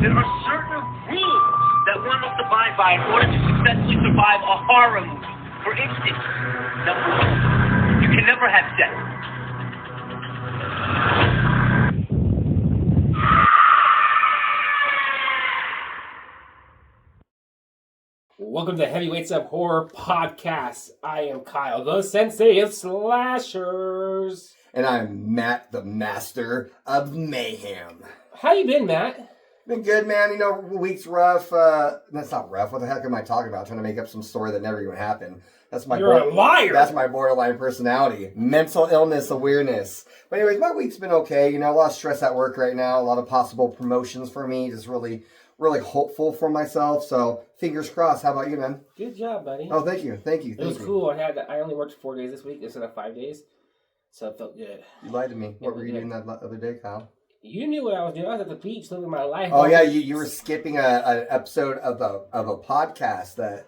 There are certain rules that one must abide by in order to successfully survive a horror movie. For instance, number one, you can never have sex. Welcome to Heavyweights of Horror Podcast. I am Kyle, the sensei of slashers. And I'm Matt, the master of mayhem. How you been, Matt? Been good, man. You know, week's rough. That's not rough. What the heck am I talking about? Trying to make up some story that never even happened. You're a liar. That's my borderline personality. Mental illness awareness. But anyways, my week's been okay. You know, a lot of stress at work right now. A lot of possible promotions for me. Just really hopeful for myself. So fingers crossed. How about you, man? Good job, buddy. Oh, thank you. It was cool. I only worked 4 days this week instead of 5 days. So it felt good. You lied to me. What were you doing that other day, Kyle? You knew what I was doing. I was at the beach living my life. Oh yeah, you were skipping an episode of a podcast that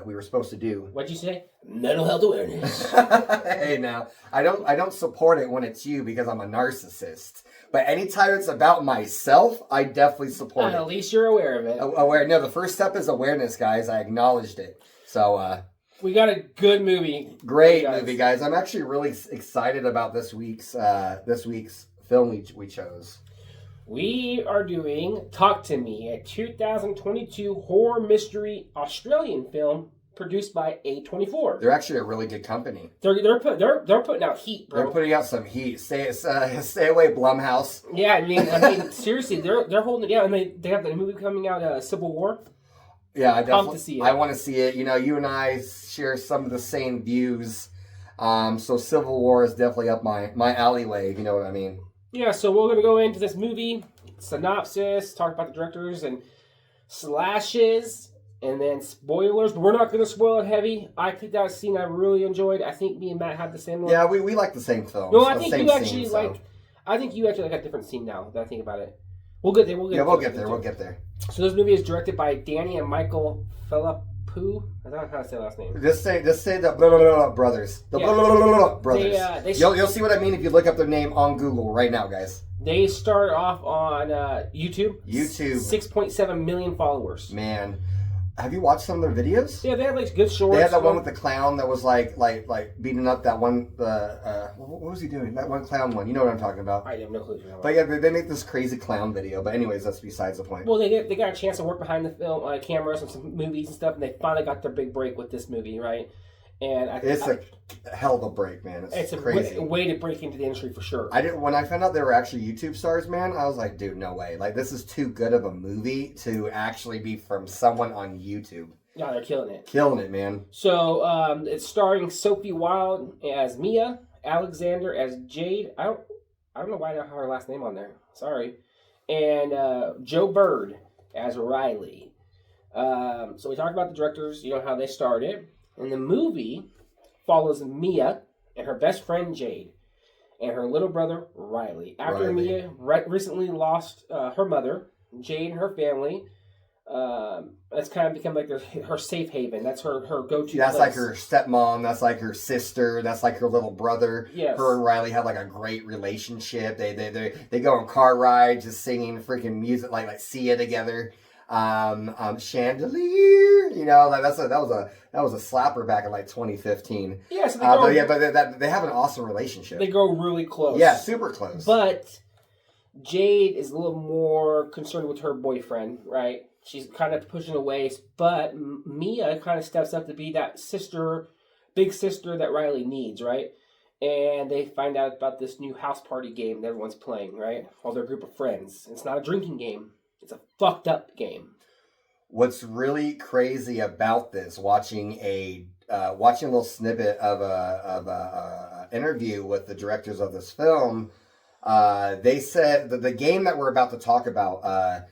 we were supposed to do. What'd you say? Mental health awareness. Hey, now I don't support it when it's you because I'm a narcissist. But anytime it's about myself, I definitely support it. At least you're aware of it. No, the first step is awareness, guys. I acknowledged it. So we got a good movie. Great movie, guys. I'm actually really excited about this week's film we chose. We are doing Talk to Me, a 2022 horror mystery Australian film produced by A24. They're actually a really good company. They're putting out heat, bro. They're putting out some heat. Stay away, Blumhouse. Yeah, I mean, seriously, they're holding it down. And they have the movie coming out, Civil War. Yeah, I definitely to see it. I want to see it. You know, you and I share some of the same views. So Civil War is definitely up my alleyway. If you know what I mean. Yeah, so we're going to go into this movie, synopsis, talk about the directors and slashes, and then spoilers. But we're not going to spoil it heavy. I picked out a scene I really enjoyed. I think me and Matt had the same one. Yeah, we like the same film. No, I think you actually like a different scene now that I think about it. We'll get there. We'll get there. So this movie is directed by Danny and Michael Philippou. I don't know how to say the last name. Just say the blah, blah, blah, brothers. The blah, blah, blah, blah, brothers. You'll see what I mean if you look up their name on Google right now, guys. They started off on YouTube. 6.7 million followers. Man, have you watched some of their videos? Yeah, they have like good shorts. They had that one with the clown that was like beating up that one. What was he doing? That one clown one. You know what I'm talking about? I have no clue. But yeah, they make this crazy clown video. But anyways, that's besides the point. Well, they got a chance to work behind the film cameras and some movies and stuff, and they finally got their big break with this movie, right? And it's a hell of a break, man. It's crazy. A way to break into the industry for sure. When I found out they were actually YouTube stars, man, I was like, dude, no way. Like, this is too good of a movie to actually be from someone on YouTube. Yeah, they're killing it. Killing it, man. So, it's starring Sophie Wilde as Mia, Alexander as Jade. I don't know why I don't have her last name on there. Sorry. And Joe Bird as Riley. So we talked about the directors, you know, how they started. And the movie follows Mia and her best friend Jade and her little brother Riley. After Mia recently lost her mother, Jade and her family, that's kind of become like her safe haven. That's her go-to That's place. like her stepmom. That's like her sister. That's like her little brother. Yes. Her and Riley have like a great relationship. They go on car rides, just singing freaking music like Sia together. Chandelier, you know, like that was a slapper back in like 2015. Yeah, so they have an awesome relationship. They grow really close. Yeah, super close. But Jade is a little more concerned with her boyfriend, right? She's kind of pushing away, but Mia kind of steps up to be that big sister that Riley needs, right? And they find out about this new house party game that everyone's playing, right? All their group of friends. It's not a drinking game. It's a fucked up game. What's really crazy about this, watching a little snippet of a interview with the directors of this film, they said that the game that we're about to talk about,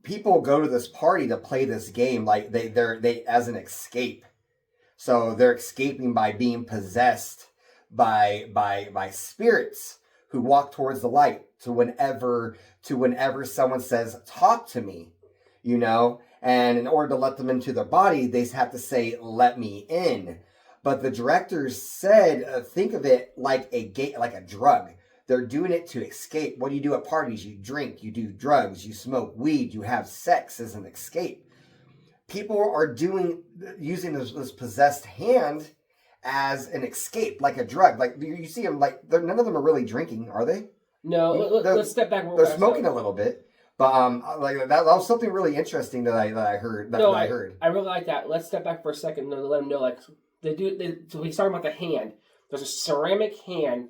people go to this party to play this game like they as an escape. So they're escaping by being possessed by spirits who walk towards the light to whenever someone says, talk to me, you know, and in order to let them into their body, they have to say, let me in. But the directors said, think of it like a drug. They're doing it to escape. What do you do at parties? You drink, you do drugs, you smoke weed, you have sex as an escape. People are using this possessed hand as an escape, like a drug. Like you see them, like none of them are really drinking, are they? No, let's step back. They're smoking a little bit, but like that was something really interesting that I heard. I heard. I really like that. Let's step back for a second and let them know. Like so we talking about the hand. There's a ceramic hand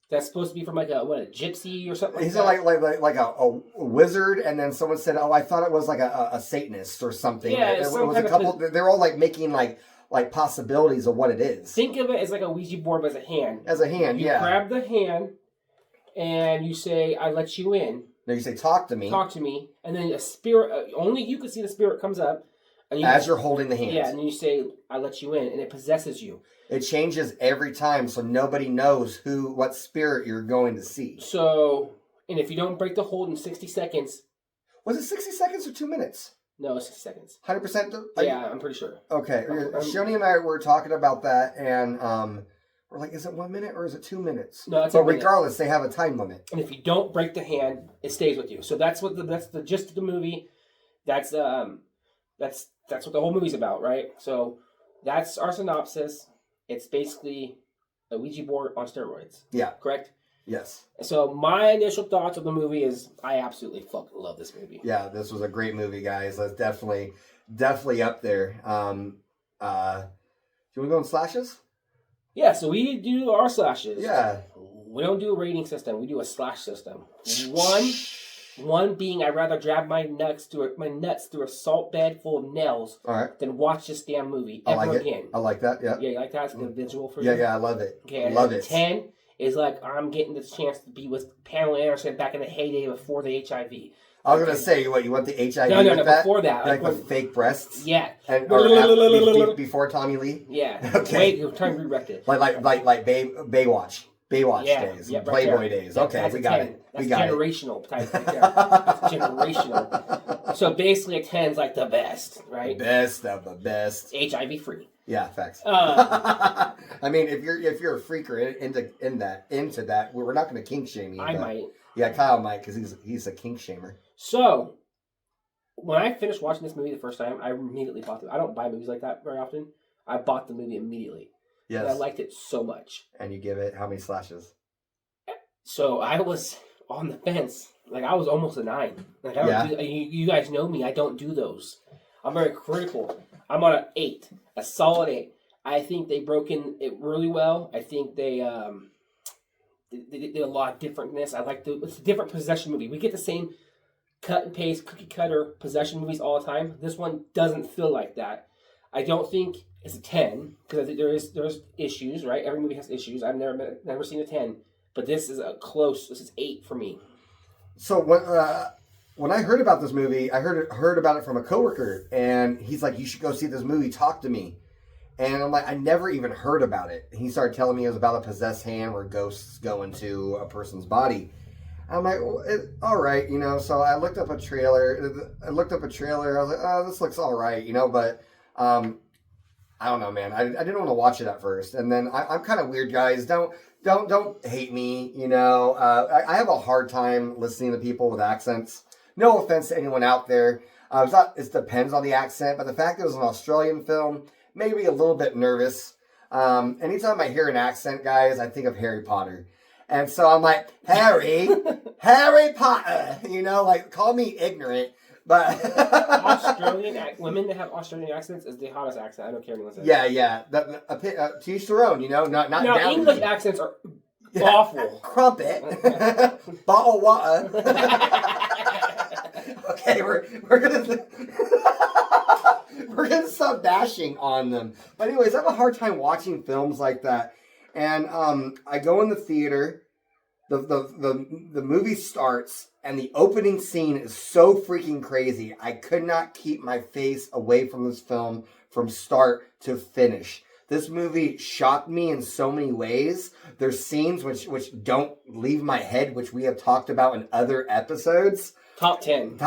that's supposed to be from like a gypsy or something. He's like a wizard, and then someone said, "Oh, I thought it was like a Satanist or something." Yeah, it was a couple. They're all like making like possibilities of what it is. Think of it as like a Ouija board, but as a hand. As a hand, you grab the hand, and you say, "I let you in." No, you say, "Talk to me." Talk to me, and then a spirit. Only you can see the spirit comes up, and you're holding the hand. Yeah, and then you say, "I let you in," and it possesses you. It changes every time, so nobody knows what spirit you're going to see. So, and if you don't break the hold in 60 seconds... Was it 60 seconds or 2 minutes? No, 60 seconds. 100%? Yeah, I'm pretty sure. Okay. Shoni and I were talking about that, and we're like, is it 1 minute or is it 2 minutes? No, it's But regardless, they have a time limit. And if you don't break the hand, it stays with you. So that's the gist of the movie. That's what the whole movie's about, right? So that's our synopsis. It's basically a Ouija board on steroids. Yeah. Correct? Yes. So my initial thoughts of the movie is I absolutely fucking love this movie. Yeah, this was a great movie, guys. That's definitely up there. Do you want to go on slashes? Yeah, so we do our slashes. Yeah. We don't do a rating system. We do a slash system. One being I'd rather drag my nuts through a salt bed full of nails than watch this damn movie ever again. I like that, yeah. Yeah, you like that? It's a visual for you? Yeah, I love it. Okay, love it. 10 is like I'm getting this chance to be with Pamela Anderson back in the heyday before the HIV. I was going to say, you want the HIV No, with that? before that. Like with fake breasts? Yeah. Before Tommy Lee? Yeah. Okay. Wait, turn re-rected. Like Baywatch. Baywatch days. Yeah, Playboy days. Okay, we got it. That's generational type right there. That's generational. So basically a 10 is like the best, right? Best of the best. HIV free. Yeah, facts. I mean, if you're a freaker into that, we're not going to kink shame you. I might. Yeah, Kyle might because he's a kink shamer. So when I finished watching this movie the first time, I immediately bought it. I don't buy movies like that very often. I bought the movie immediately. Yes. I liked it so much. And you give it how many slashes? So I was on the fence. Like I was almost a 9. Like I don't do, you guys know me. I don't do those. I'm very critical. I'm on an 8, a solid 8. I think they broke in it really well. I think they did a lot of differentness. It's a different possession movie. We get the same cut and paste, cookie cutter possession movies all the time. This one doesn't feel like that. I don't think it's a 10 because I think there's issues, right? Every movie has issues. I've never seen a 10, but this is This is 8 for me. So when I heard about this movie, I heard about it from a coworker, and he's like, "You should go see this movie. Talk to me." And I'm like, I never even heard about it. He started telling me it was about a possessed hand where ghosts go into a person's body. I'm like, well, all right, So I looked up a trailer. I was like, oh, this looks all right, But I don't know, man. I didn't want to watch it at first, and then I'm kind of weird, guys. Don't hate me, I have a hard time listening to people with accents. No offense to anyone out there. It depends on the accent, but the fact that it was an Australian film made me a little bit nervous. Anytime I hear an accent, guys, I think of Harry Potter. And so I'm like, Harry Potter, call me ignorant. But Australian women that have Australian accents is the hottest accent. I don't care anyone says. Yeah. To each their own, not now, down. English accents are awful. Crumpet, bottle of water. Okay, we're gonna stop bashing on them. But anyways, I have a hard time watching films like that. And I go in the theater. The movie starts, and the opening scene is so freaking crazy. I could not keep my face away from this film from start to finish. This movie shocked me in so many ways. There's scenes which don't leave my head, which we have talked about in other episodes. Top 10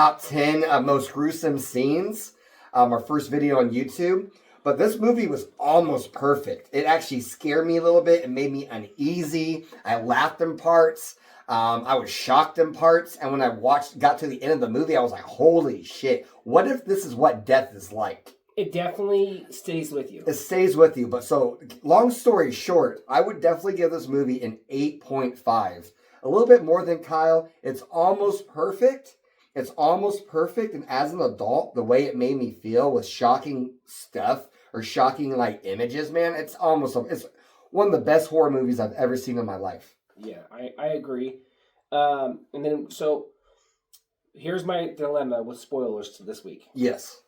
most gruesome scenes. Our first video on YouTube. But this movie was almost perfect. It actually scared me a little bit. It made me uneasy. I laughed in parts. I was shocked in parts. And when I got to the end of the movie, I was like, holy shit. What if this is what death is like? It definitely stays with you. It stays with you. But so, long story short, I would definitely give this movie an 8.5. A little bit more than Kyle. It's almost perfect. It's almost perfect. And as an adult, the way it made me feel with shocking stuff or shocking like images, man, it's one of the best horror movies I've ever seen in my life. Yeah, I agree. And then, so here's my dilemma with spoilers to this week. Yes.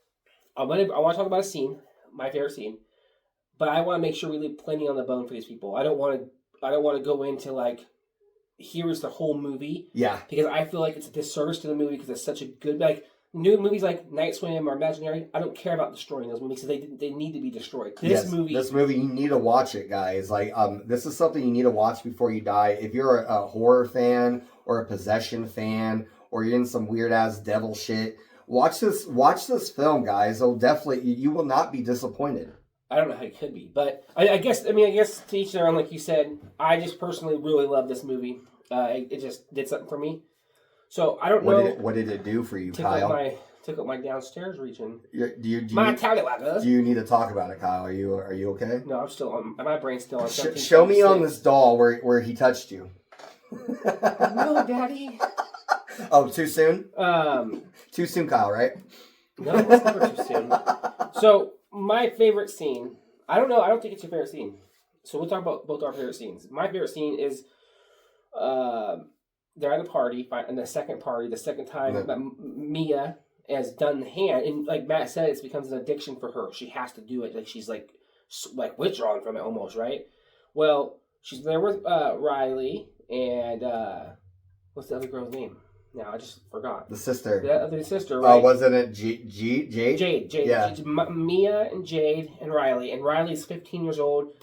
I want to talk about a scene, my favorite scene, but I want to make sure we leave plenty on the bone for these people. I don't want to go into like, here's the whole movie. Yeah. Because I feel like it's a disservice to the movie because it's such a good, like, new movies like Night Swim or Imaginary, I don't care about destroying those movies because they need to be destroyed. This movie, you need to watch it, guys. Like, this is something you need to watch before you die. If you're a horror fan or a possession fan or you're in some weird ass devil shit, watch this film, guys. It'll definitely, you will not be disappointed. I don't know how it could be, but I guess to each their own, like you said. I just personally really love this movie. It just did something for me. So I don't know. What did it do for you, Kyle? Took up my downstairs region. Do you need to talk about it, Kyle? Are you okay? No, I'm still on. My brain's still on. Show me on this doll where he touched you. No, Daddy. Oh, too soon? Too soon, Kyle, right? No, it's never too soon. So, my favorite scene, I don't know, I don't think it's your favorite scene. So, we'll talk about both our favorite scenes. My favorite scene is they're at a party, and the second time that Mia has done the hand, and like Matt said, it becomes an addiction for her. She has to do it. Like, she's like withdrawn from it almost, right? Well, she's there with Riley, and what's the other girl's name? Now I just forgot. The sister. The other sister, right? Oh, wasn't it Jade? Jade. Yeah. Mia and Jade and Riley. And Riley's 15 years old,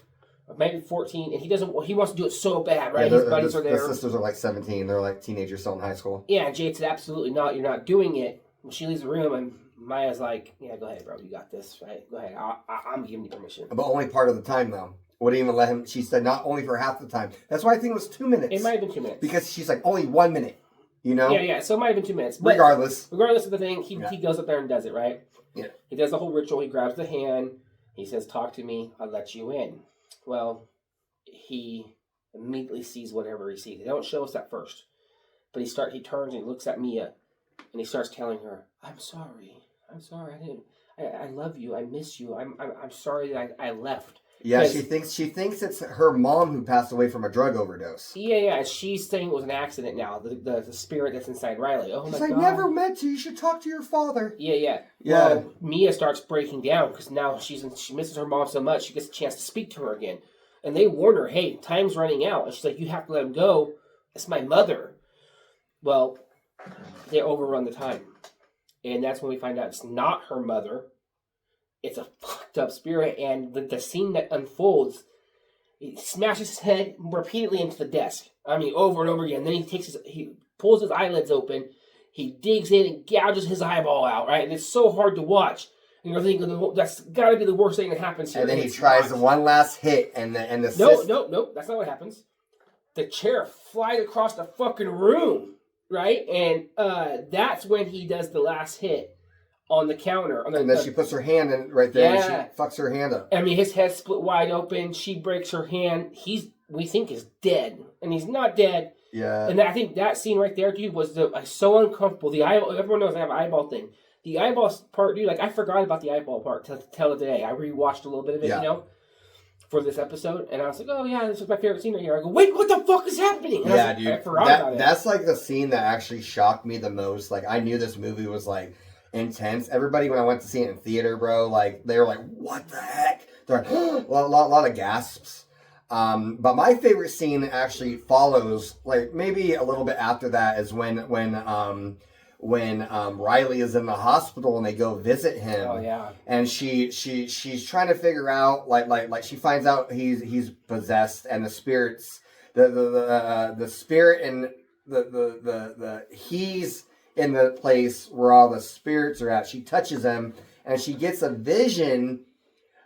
maybe 14, and he wants to do it so bad, right? Yeah, his buddies are there. The sisters are like 17. They're like teenagers still in high school. Yeah, and Jade said, absolutely not. You're not doing it. When she leaves the room, and Maya's like, yeah, go ahead, bro. You got this, right? Go ahead. I'm giving you permission. But only part of the time, though. Wouldn't even let him. She said not only for half the time. That's why I think it was 2 minutes. It might have been 2 minutes. Because she's like, only 1 minute. You know? Yeah. So it might have been 2 minutes. But regardless of the thing, he goes up there and does it, right? Yeah. He does the whole ritual. He grabs the hand. He says, talk to me. I'll let you in. Well, he immediately sees whatever he sees. They don't show us at first. But he turns and he looks at Mia. And he starts telling her, I'm sorry. I love you. I miss you. I'm sorry that I left. Yeah, she thinks it's her mom who passed away from a drug overdose. Yeah. And she's saying it was an accident now. The spirit that's inside Riley. Oh my God. I never meant to. You should talk to your father. Yeah. Well, Mia starts breaking down because now she misses her mom so much. She gets a chance to speak to her again. And they warn her, hey, time's running out. And she's like, you have to let him go. It's my mother. Well, they overrun the time. And that's when we find out it's not her mother. It's a fucked up spirit. And the scene that unfolds, he smashes his head repeatedly into the desk. I mean, over and over again. Then he pulls his eyelids open. He digs in and gouges his eyeball out, right? And it's so hard to watch. And you're thinking, that's got to be the worst thing that happens here. And then he tries one last hit, and the Nope. That's not what happens. The chair flies across the fucking room, right? And that's when he does the last hit on the counter. And then she puts her hand in right there, and she fucks her hand up. I mean, his head split wide open. She breaks her hand. We think is dead, and he's not dead. Yeah. And I think that scene right there, dude, was so uncomfortable. The eyeball. Everyone knows I have an eyeball thing. The eyeball part, dude, like, I forgot about the eyeball part to tell it today. I rewatched a little bit of it, for this episode, and I was like, oh, yeah, this is my favorite scene right here. I go, wait, what the fuck is happening? And dude. I forgot about it. That's, like, the scene that actually shocked me the most. Like, I knew this movie was, like, intense. Everybody, when I went to see it in theater, bro, like, they were like, what the heck? They're like, a lot of gasps. But my favorite scene actually follows, like, maybe a little bit after that is when Riley is in the hospital and they go visit him. Oh yeah. And she's trying to figure out like she finds out he's possessed, and the spirits the spirit and the he's in the place where all the spirits are at. She touches him and she gets a vision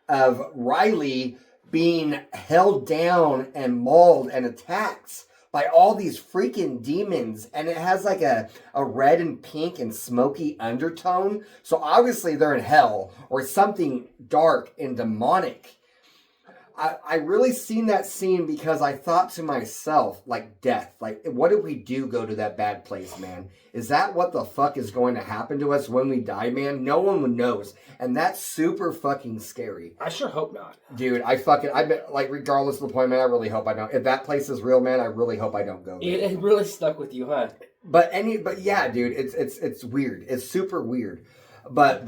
of Riley being held down and mauled and attacked by all these freaking demons, and it has like a red and pink and smoky undertone. So obviously they're in hell or something dark and demonic. I really seen that scene because I thought to myself, like, death. Like, what if we do go to that bad place, man? Is that what the fuck is going to happen to us when we die, man? No one knows. And that's super fucking scary. I sure hope not. Dude, I bet, like, regardless of the point, man, I really hope I don't. If that place is real, man, I really hope I don't go there. It really stuck with you, huh? But yeah, dude, it's weird. It's super weird. But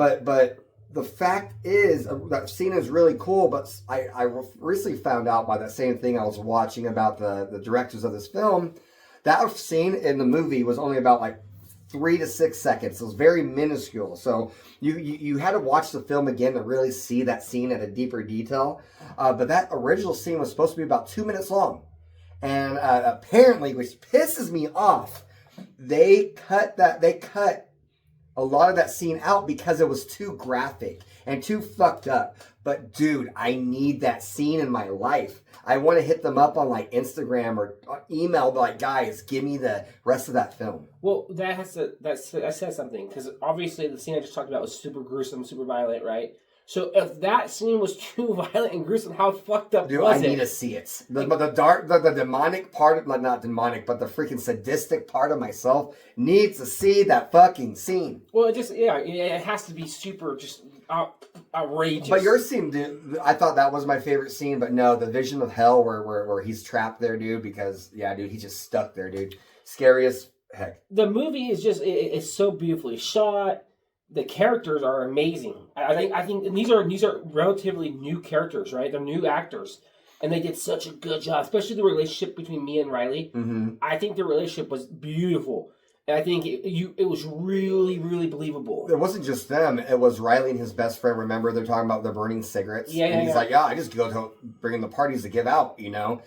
the fact is, that scene is really cool, but I recently found out by that same thing I was watching about the directors of this film, that scene in the movie was only about like 3 to 6 seconds. It was very minuscule. So you had to watch the film again to really see that scene at a deeper detail. But that original scene was supposed to be about 2 minutes long. And apparently, which pisses me off, they cut a lot of that scene out because it was too graphic and too fucked up. But dude, I need that scene in my life. I want to hit them up on like Instagram or email, like, guys, give me the rest of that film. Well, that says something, because obviously the scene I just talked about was super gruesome, super violent, right? So if that scene was too violent and gruesome, how fucked up Dude, was I it? need to see it. The demonic part, not demonic, but the freaking sadistic part of myself needs to see that fucking scene. Well, it has to be super just outrageous. But your scene, dude, I thought that was my favorite scene, but no, the vision of hell where he's trapped there, dude, because, yeah, dude, he's just stuck there, dude. Scary as heck. The movie is just, it's so beautifully shot. The characters are amazing. I think these are relatively new characters, right? They're new actors, and they did such a good job, especially the relationship between Mia and Riley. Mm-hmm. I think the relationship was beautiful, and I think it was really, really believable. It wasn't just them; it was Riley and his best friend. Remember, they're talking about they're burning cigarettes, and he's like, "Yeah, I just go to bringing the parties to give out." You know,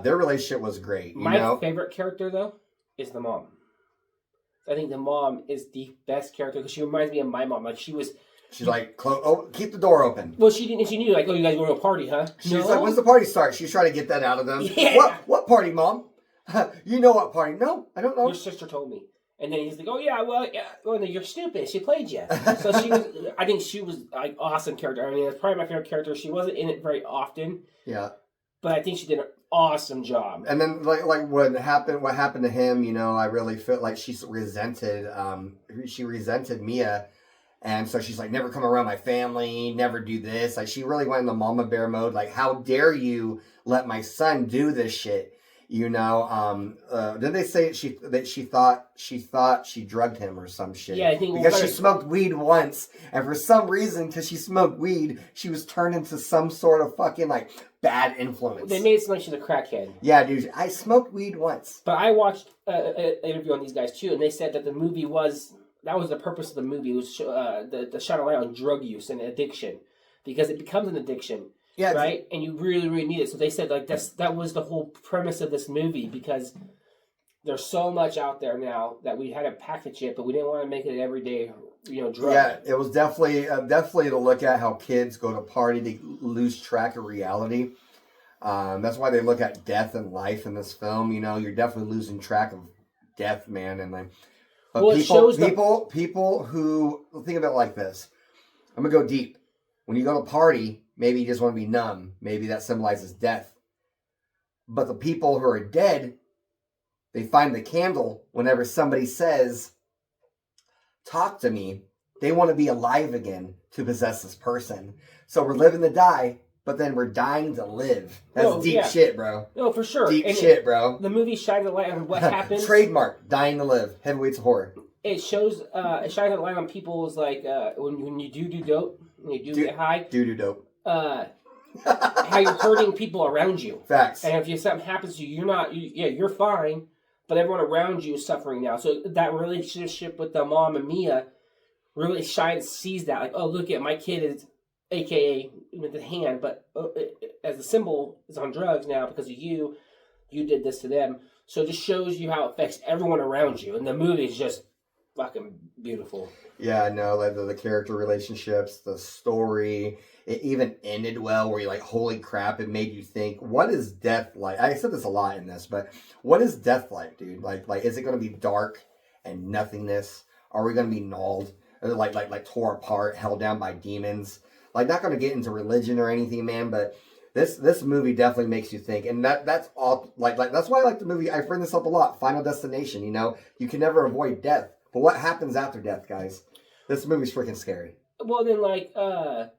their relationship was great. My favorite character though is the mom. I think the mom is the best character because she reminds me of my mom. Like she's like, keep the door open. Well, she didn't. She knew, like, oh, you guys going to a party, huh? She's like, when's the party start? She's trying to get that out of them. Yeah. What party, Mom? You know what party? No, I don't know. Your sister told me. And then he's like, oh, yeah, well, no, you're stupid. She played you. So I think she was like awesome character. I mean, it's probably my favorite character. She wasn't in it very often. Yeah. But I think she did an awesome job. And then, like what happened to him, you know, I really felt like she resented Mia. And so she's like, never come around my family, never do this. Like, she really went into mama bear mode. Like, how dare you let my son do this shit? You know, did they say she thought she drugged him or some shit? Yeah, I think because she smoked weed once, and for some reason, because she smoked weed, she was turned into some sort of fucking like bad influence. They made it seem like she's a crackhead. Yeah, dude, I smoked weed once. But I watched an interview on these guys too, and they said that the movie was the purpose of the movie was the shine a light on drug use and addiction, because it becomes an addiction. Yeah, right, and you really, really need it. So they said like that was the whole premise of this movie, because there's so much out there now that we had to package it, but we didn't want to make it an everyday, drug. Yeah, it was definitely to look at how kids go to party to lose track of reality. That's why they look at death and life in this film. You know, you're definitely losing track of death, man, and like. But well, people who think of it like this. I'm gonna go deep. When you go to party, maybe you just want to be numb. Maybe that symbolizes death. But the people who are dead, they find the candle whenever somebody says, talk to me. They want to be alive again to possess this person. So we're living to die, but then we're dying to live. That's deep shit, bro. No, for sure. Deep shit, bro. The movie shines a light on what happens. Trademark, dying to live. Heavyweights of horror. It shows, it shines a light on people's, like, when you do dope, when you do get high. Do dope. How you're hurting people around you. Facts. And if something happens to you, you're fine, but everyone around you is suffering now. So that relationship with the mom and Mia really sees that. Like, oh, look at my kid is, AKA with the hand, but as a symbol is on drugs now because of you did this to them. So it just shows you how it affects everyone around you. And the movie is just fucking beautiful. Yeah, no, like the character relationships, the story. It even ended well, where you're like, holy crap! It made you think, what is death like? I said this a lot in this, but what is death like, dude? Like, is it going to be dark and nothingness? Are we going to be gnawed, or like tore apart, held down by demons? Like, not going to get into religion or anything, man, but this movie definitely makes you think, and that's all. Like that's why I like the movie. I bring this up a lot. Final Destination. You know, you can never avoid death, but what happens after death, guys? This movie's freaking scary. Well, then, like, what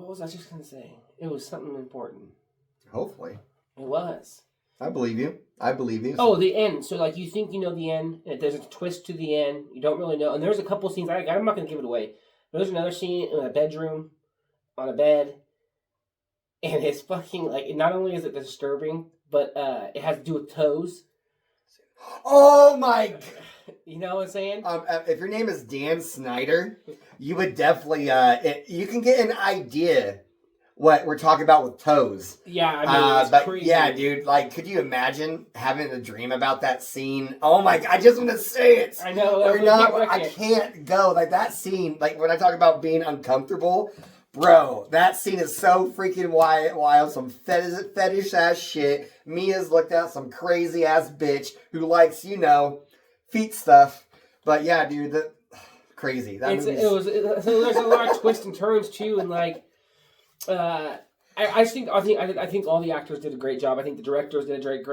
was I just gonna say? It was something important. Hopefully, It was. I believe you. I believe you. Oh, the end. So, like, you think you know the end, and there's a twist to the end. You don't really know. And there's a couple scenes. I'm not gonna give it away. There's another scene in a bedroom, on a bed, and it's fucking like. Not only is it disturbing, but it has to do with toes. Oh my! You know what I'm saying? If your name is Dan Snyder, you would definitely. You can get an idea what we're talking about with toes. Yeah, I mean, it's but crazy. yeah, dude, like, could you imagine having a dream about that scene? Oh my! I just want to say it. I know. Or not, I can't go. Like, that scene, like, when I talk about being uncomfortable, bro, that scene is so freaking wild. Some fetish ass shit. Mia's looked at some crazy ass bitch who likes, you know, feet stuff. But yeah, dude, crazy. So there's a lot of twists and turns too, and like, I think all the actors did a great job. I think the directors did a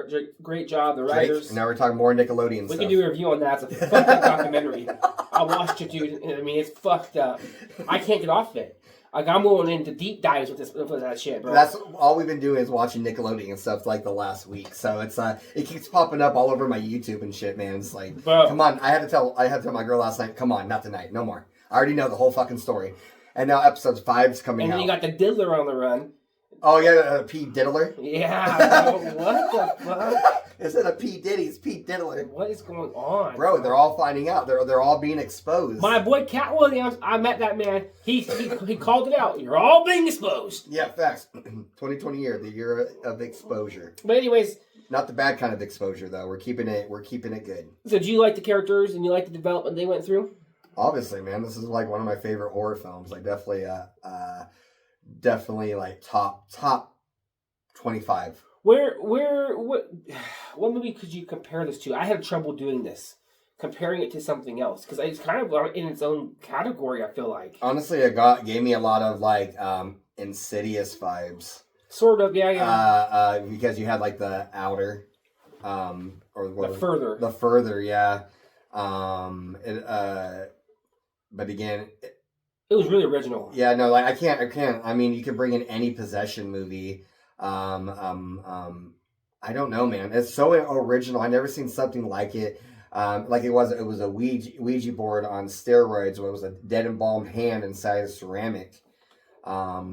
great job. The writers. And now we're talking more Nickelodeon We stuff. can do a review on that. It's a fucked up documentary. I watched it, dude. I mean, it's fucked up. I can't get off it. Like, I'm going into deep dives with that shit, bro. That's all we've been doing is watching Nickelodeon and stuff like the last week. So it's it keeps popping up all over my YouTube and shit, man. It's like, Bro. Come on. I had to tell my girl last night, come on, not tonight, no more. I already know the whole fucking story. And now episode 5's coming And out. then you got the Diddler on the run. Oh yeah, P Diddler. Yeah, bro. What the fuck? Instead of P Diddy's Pete Diddler. What is going on? Bro, they're all finding out. They're all being exposed. My boy Cat Williams, I met that man. He called it out. You're all being exposed. Yeah, facts. 2020 year, the year of exposure. But anyways, Not the bad kind of exposure though. We're keeping it good. so do you like the characters and you like the development they went through? Obviously, man, this is like one of my favorite horror films. Like, definitely like top 25. What movie could you compare this to? I had trouble doing this, comparing it to something else, because it's kind of in its own category, I feel like. Honestly, it gave me a lot of like Insidious vibes. Sort of, yeah. Because you had like the outer, or The Further. the further, yeah. But again, It was really original. yeah, no, like I can't. I mean, you could bring in any possession movie. I don't know, man. It's so original. I never seen something like it. Like it was a Ouija board on steroids, where it was a dead embalmed hand inside of ceramic. I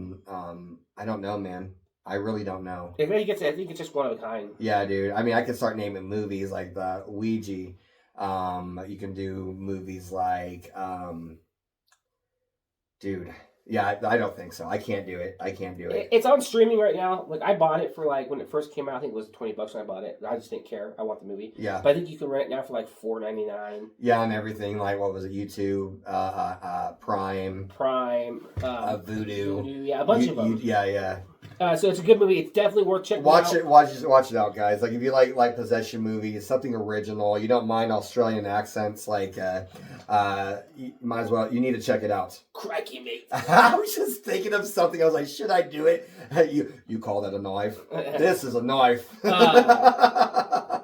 don't know, man. I really don't know. I think it's just one of a kind. Yeah, dude. I mean, I could start naming movies like the Ouija. You can do movies like, dude. Yeah, I don't think so. I can't do it. It's on streaming right now. Like, I bought it for like when it first came out. I think it was $20 when I bought it. I just didn't care. I want the movie. Yeah. But I think you can rent it now for like $4.99. Yeah, and everything. Like, what was it? YouTube, Prime, Voodoo. Yeah, a bunch of them. Yeah. So it's a good movie. It's definitely worth checking out. Watch it out, guys. Like, if you like possession movies, something original, you don't mind Australian accents, like, you might as well. You need to check it out. Crikey, mate. I was just thinking of something. I was like, should I do it? You call that a knife? This is a knife.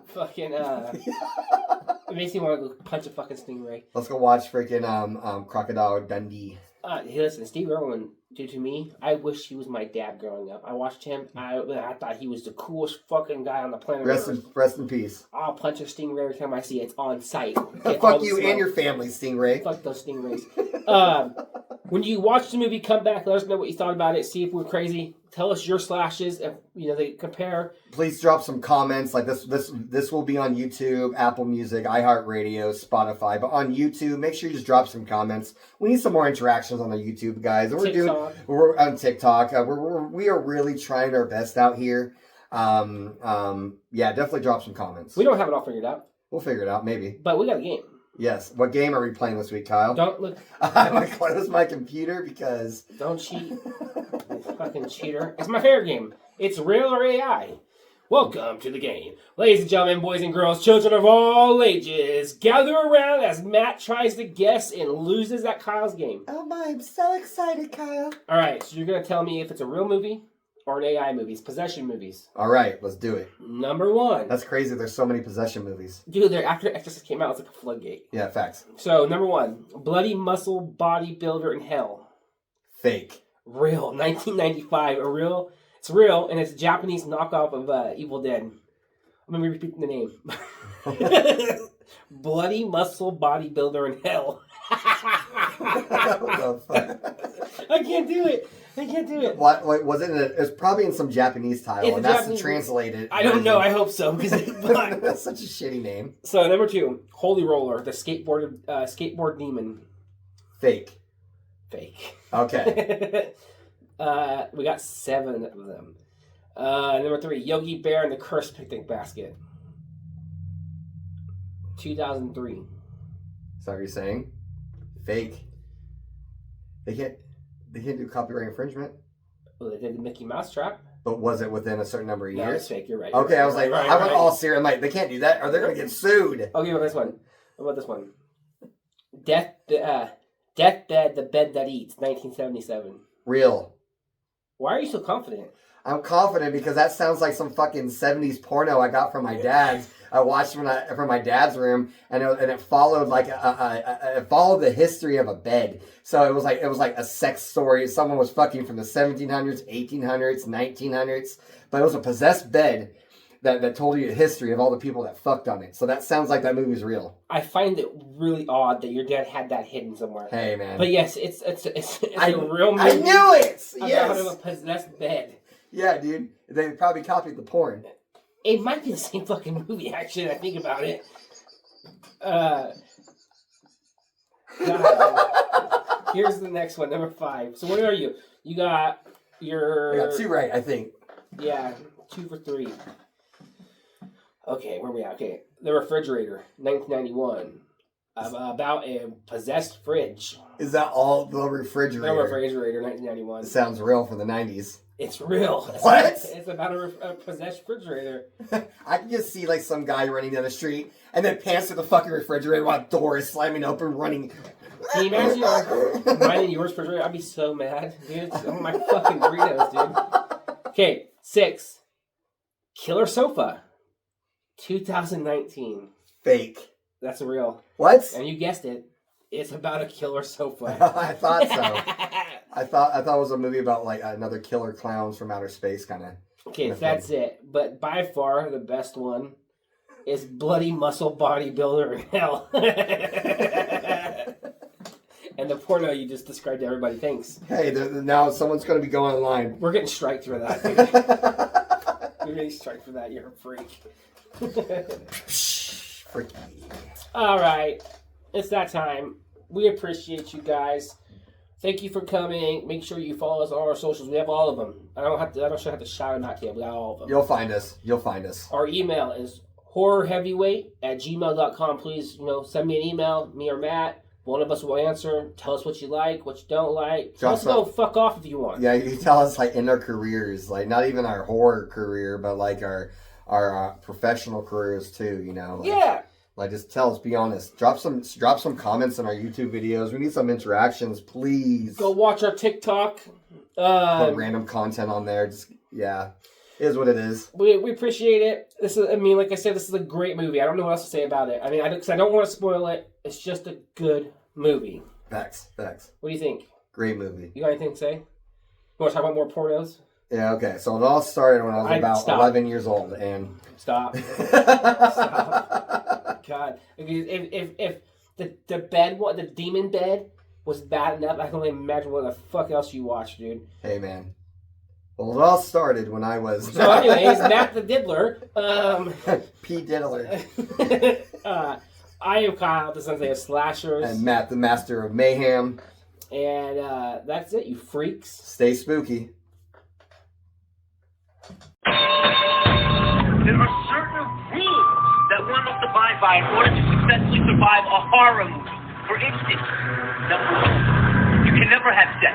Fucking. It makes me want to go punch a fucking stingray. Let's go watch freaking Crocodile Dundee. Hey, listen, Steve Irwin, dude, to me, I wish he was my dad growing up. I watched him. I thought he was the coolest fucking guy on the planet. Rest in peace. I'll punch a stingray every time I see it. It's on site. Fuck you and your family, Stingray. Fuck those stingrays. When you watch the movie, come back. Let us know what you thought about it. See if we're crazy. Tell us your slashes. If they compare. Please drop some comments. Like this will be on YouTube, Apple Music, iHeartRadio, Spotify. But on YouTube, make sure you just drop some comments. We need some more interactions on the YouTube, guys. We're on TikTok. We are really trying our best out here. Yeah, definitely drop some comments. We don't have it all figured out. We'll figure it out, maybe. But we got a game. Yes. What game are we playing this week, Kyle? Don't look. I'm gonna close my computer because. Don't cheat. You fucking cheater. It's my favorite game. It's real or AI. Welcome to the game. Ladies and gentlemen, boys and girls, children of all ages, gather around as Matt tries to guess and loses at Kyle's game. Oh my, I'm so excited, Kyle. Alright, so you're going to tell me if it's a real movie or an AI movie. It's possession movies. All right, let's do it. Number one. That's crazy. There's so many possession movies. Dude, after Exorcist came out, it's like a floodgate. Yeah, facts. So, number one. Bloody muscle bodybuilder in hell. Fake. Real. 1995. It's real, and it's a Japanese knockoff of Evil Dead. I'm going to repeat the name. Bloody muscle bodybuilder in hell. What the fuck? I can't do it. What was it? It's probably in some Japanese title, It's and a that's Japanese- the translated. I don't know. I version. hope so. Because That's such a shitty name. So, number two. Holy Roller, the skateboard demon. Fake. Fake. Okay. We got 7 of them. Number 3, Yogi Bear and the Cursed Picnic Basket. 2003. Is that what you're saying? Fake. They can't do copyright infringement. Well, they did the Mickey Mouse Trap. But was it within a certain number of No, years? it's fake. You're right. Okay, I was like, right, I went right. all serious. I'm like, they can't do that, or they're gonna get sued. Okay, well, this one. What about this one? Deathbed, the Bed That Eats, 1977. Real. Why are you so confident? I'm confident because that sounds like some fucking 70s porno I got from my dad's. I watched from my dad's room, and it followed like it followed the history of a bed. So it was like a sex story. Someone was fucking from the 1700s, 1800s, 1900s, but it was a possessed bed that told you the history of all the people that fucked on it. So that sounds like that movie's real. I find it really odd that your dad had that hidden somewhere. Hey man, But yes, it's a real movie. I knew it. About Yes. a possessed bed. Yeah, dude. They probably copied the porn. It might be the same fucking movie, actually, I think about it. God. Here's the next one, number 5. So what are you? You got your... I got 2 right, I think. Yeah, 2 for 3. Okay, where are we at? Okay, The Refrigerator, 1991. About a possessed fridge. Is that all the The refrigerator? Refrigerator, 1991. It sounds real for the 90s. It's real. What? It's about a possessed refrigerator. I can just see like some guy running down the street and then pants through the fucking refrigerator while the door is slamming open, running. Can you imagine mine and yours refrigerator? I'd be so mad, dude. Oh my fucking Doritos, dude. Okay, 6. Killer Sofa, 2019. Fake. That's real. What? And you guessed it. It's about a killer sofa. I thought so. I thought it was a movie about like another killer clowns from outer space kind of. Okay, that's it. But by far the best one is Bloody Muscle Bodybuilder in Hell. And the porno you just described to everybody. Thanks. Hey, now someone's going to be going online. We're getting striked for that, dude. We're getting striked for that. You're a freak. Freaky. All right. It's that time. We appreciate you guys. Thank you for coming. Make sure you follow us on our socials. We have all of them. I don't have to shout them out to you. We got all of them. You'll find us. Our email is horrorheavyweight@gmail.com. Please, send me an email, me or Matt. One of us will answer. Tell us what you like, what you don't like. Tell us to go fuck off if you want. Yeah, you tell us like in our careers, like not even our horror career, but like our professional careers too. Yeah. Like, just tell us, be honest. Drop some comments on our YouTube videos. We need some interactions, please. Go watch our TikTok. Put random content on there. Just, yeah. It is what it is. We appreciate it. Like I said, this is a great movie. I don't know what else to say about it. Because I don't want to spoil it. It's just a good movie. Facts. What do you think? Great movie. You got anything to say? You want to talk about more pornos? Yeah, okay. So it all started when I was about stop. 11 years old, and... Stop. Stop. God. If the bed, the demon bed, was bad enough, I can only imagine what the fuck else you watched, dude. Hey, man. Well, it all started when I was... So anyways, Matt the Diddler. Pete Diddler. I am Kyle, the Sensei of Slashers. And Matt, the Master of Mayhem. And that's it, you freaks. Stay spooky. There are certain rules that one must abide by in order to successfully survive a horror movie. For instance, number one, you can never have sex.